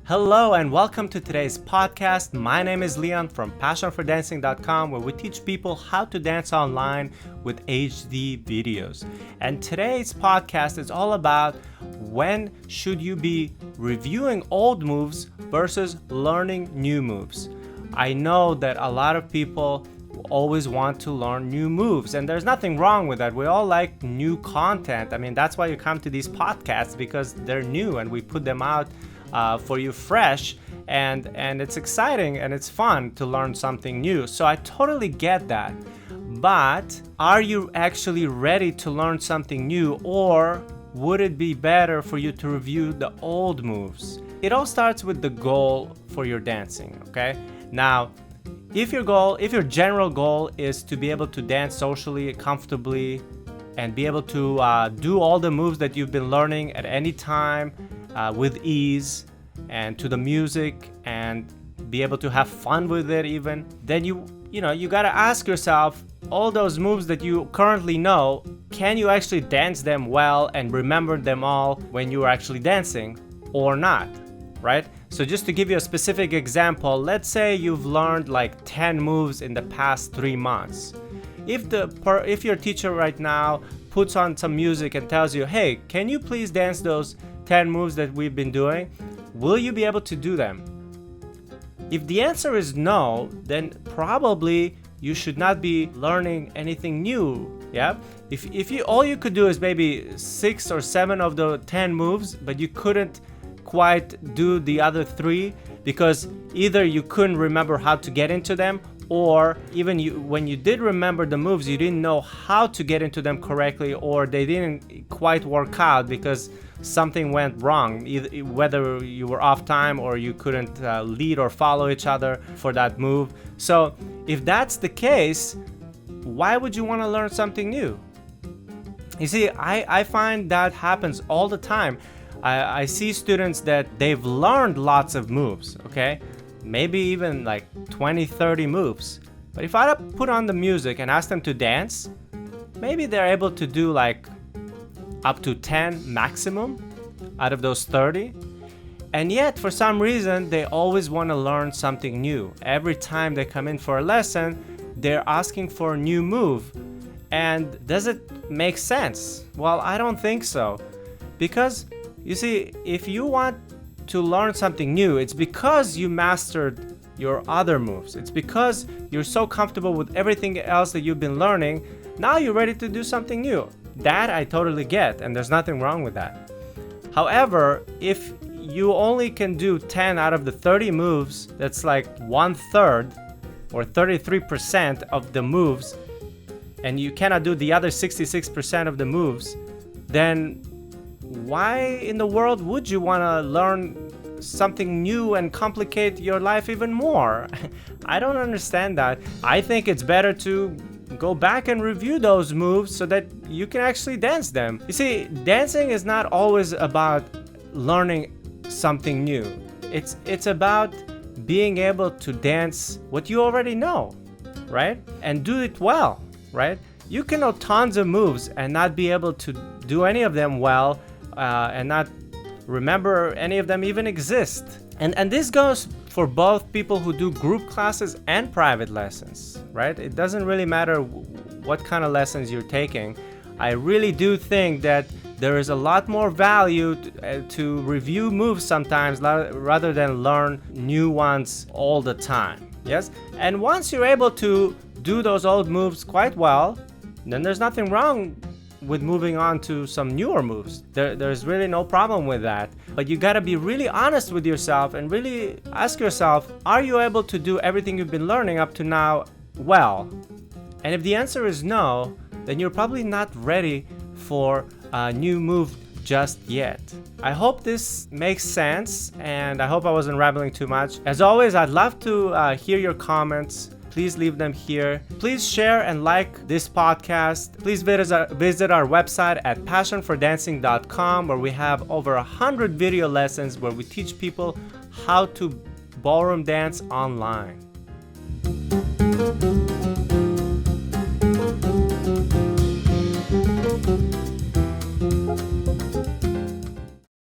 Hello and welcome to today's podcast. My name is Leon from passionfordancing.com, where we teach people how to dance online with HD videos. And today's podcast is all about when should you be reviewing old moves versus learning new moves. I know that a lot of people always want to learn new moves, and there's nothing wrong with that. We all like new content. I mean, that's why you come to these podcasts, because they're new and we put them out for you fresh, and it's exciting and it's fun to learn something new. So I totally get that. But are you actually ready to learn something new, or would it be better for you to review the old moves? It all starts with the goal for your dancing, okay? Now, if your general goal is to be able to dance socially, comfortably, and be able to do all the moves that you've been learning at any time with ease and to the music, and be able to have fun with it even, then you gotta ask yourself, all those moves that you currently know, can you actually dance them well and remember them all when you're actually dancing or not, right? So just to give you a specific example, let's say you've learned like 10 moves in the past 3 months. If your teacher right now puts on some music and tells you, hey, can you please dance those 10 moves that we've been doing, will you be able to do them? If the answer is no, then probably you should not be learning anything new. Yeah, if all you could do is maybe 6 or 7 of the 10 moves, but you couldn't quite do the other 3 because either you couldn't remember how to get into them, or even when you did remember the moves, you didn't know how to get into them correctly, or they didn't quite work out because something went wrong, whether you were off time or you couldn't lead or follow each other for that move. So if that's the case, why would you want to learn something new? You see, I find that happens all the time. I see students that they've learned lots of moves, okay? Maybe even like 20, 30 moves. But if I put on the music and ask them to dance, maybe they're able to do like up to 10 maximum out of those 30. And yet, for some reason, they always want to learn something new. Every time they come in for a lesson, they're asking for a new move. And does it make sense? Well, I don't think so. Because, you see, if you want to learn something new, it's because you mastered your other moves. It's because you're so comfortable with everything else that you've been learning. Now you're ready to do something new. That I totally get, and there's nothing wrong with that. However, if you only can do 10 out of the 30 moves, that's like 1/3 or 33% of the moves, and you cannot do the other 66% of the moves, then why in the world would you want to learn something new and complicate your life even more? I don't understand that. I think it's better to go back and review those moves so that you can actually dance them. You see, dancing is not always about learning something new. It's about being able to dance what you already know, right? And do it well, right? You can know tons of moves and not be able to do any of them well, and not remember any of them even exist. And this goes for both people who do group classes and private lessons, right? It doesn't really matter what kind of lessons you're taking. I really do think that there is a lot more value to review moves sometimes rather than learn new ones all the time. Yes? And once you're able to do those old moves quite well, then there's nothing wrong with moving on to some newer moves. There's really no problem with that. But you gotta be really honest with yourself and really ask yourself, are you able to do everything you've been learning up to now well? And if the answer is no, then you're probably not ready for a new move just yet. I hope this makes sense, and I hope I wasn't rambling too much. As always, I'd love to hear your comments. Please leave them here. Please share and like this podcast. Please visit our website at passionfordancing.com, where we have over 100 video lessons where we teach people how to ballroom dance online.